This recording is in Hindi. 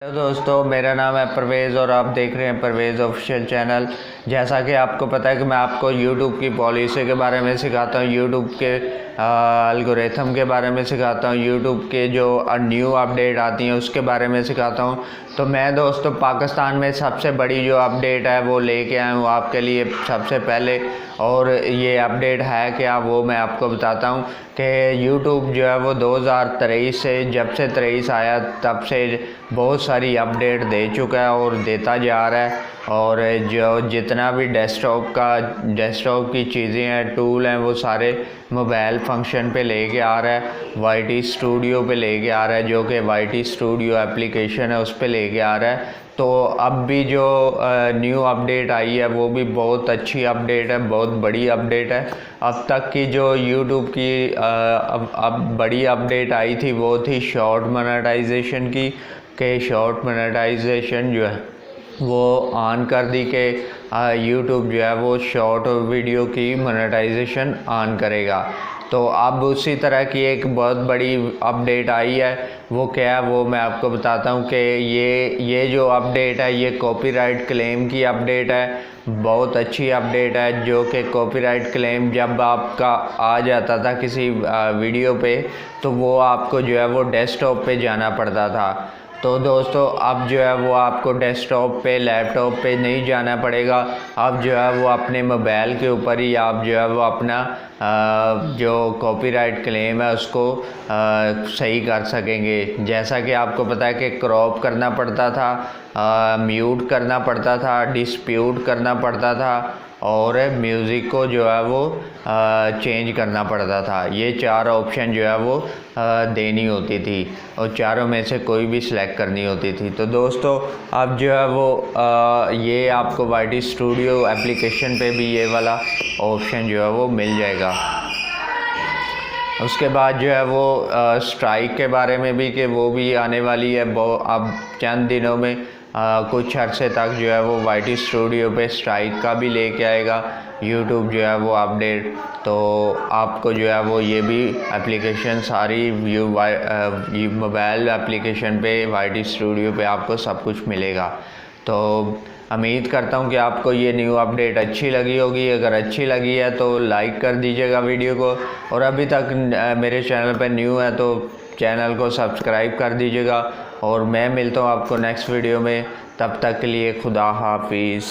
हेलो दोस्तों, मेरा नाम है परवेज़ और आप देख रहे हैं परवेज़ ऑफिशियल चैनल। जैसा कि आपको पता है कि मैं आपको यूट्यूब की पॉलिसी के बारे में सिखाता हूँ, यूट्यूब के एल्गोरिथम के बारे में सिखाता हूँ, यूट्यूब के जो न्यू अपडेट आती हैं उसके बारे में सिखाता हूँ। तो मैं दोस्तों पाकिस्तान में सबसे बड़ी जो अपडेट है वो लेके आया हूँ आपके लिए सबसे पहले। और ये अपडेट है क्या वो मैं आपको बताता हूँ कि यूट्यूब जो है वो 2023 से जब से 23 आया तब से बहुत सारी अपडेट दे चुका है और देता जा रहा है। और जो जितना भी डेस्कटॉप की चीज़ें हैं, टूल हैं, वो सारे मोबाइल फंक्शन पे लेके आ रहा है। वाईटी स्टूडियो पे लेके आ रहा है, जो कि वाईटी स्टूडियो एप्लीकेशन है उस पे लेके आ रहा है। तो अब भी जो न्यू अपडेट आई है वो भी बहुत अच्छी अपडेट है, बहुत बड़ी अपडेट है। अब तक की जो यूट्यूब की अब बड़ी अपडेट आई थी वो थी शॉर्ट मोनेटाइजेशन की, के शॉर्ट मोनेटाइजेशन जो है वो ऑन कर दी कि यूट्यूब जो है वो शॉर्ट वीडियो की मोनेटाइजेशन ऑन करेगा। तो अब उसी तरह की एक बहुत बड़ी अपडेट आई है, वो क्या है वो मैं आपको बताता हूँ कि ये जो अपडेट है ये कॉपीराइट क्लेम की अपडेट है। बहुत अच्छी अपडेट है, जो कि कॉपीराइट क्लेम जब आपका आ जाता था किसी वीडियो पे तो वो आपको जो है वो डेस्कटॉप पे जाना पड़ता था। तो दोस्तों अब जो है वो आपको डेस्कटॉप पे लैपटॉप पे नहीं जाना पड़ेगा। अब जो है वो अपने मोबाइल के ऊपर ही आप जो है वो अपना जो कॉपीराइट क्लेम है उसको सही कर सकेंगे। जैसा कि आपको पता है कि क्रॉप करना पड़ता था, म्यूट करना पड़ता था, डिस्प्यूट करना पड़ता था और म्यूज़िक को जो है वो चेंज करना पड़ता था। ये चार ऑप्शन जो है वो देनी होती थी और चारों में से कोई भी सिलेक्ट करनी होती थी। तो दोस्तों अब जो है वो ये आपको वाईटी स्टूडियो एप्लीकेशन पे भी ये वाला ऑप्शन जो है वो मिल जाएगा। उसके बाद जो है वो स्ट्राइक के बारे में भी कि वो भी आने वाली है। अब चंद दिनों में कुछ अर्से तक जो है वो वाईटी स्टूडियो पे स्ट्राइक का भी लेके आएगा यूट्यूब जो है वो अपडेट। तो आपको जो है वो ये भी एप्लीकेशन सारी मोबाइल एप्लीकेशन पे वाईटी स्टूडियो पे आपको सब कुछ मिलेगा। तो उम्मीद करता हूँ कि आपको ये न्यू अपडेट अच्छी लगी होगी। अगर अच्छी लगी है तो लाइक कर दीजिएगा वीडियो को, और अभी तक मेरे चैनल पर न्यू है तो चैनल को सब्सक्राइब कर दीजिएगा। और मैं मिलता हूँ आपको नेक्स्ट वीडियो में, तब तक के लिए खुदा हाफिज़।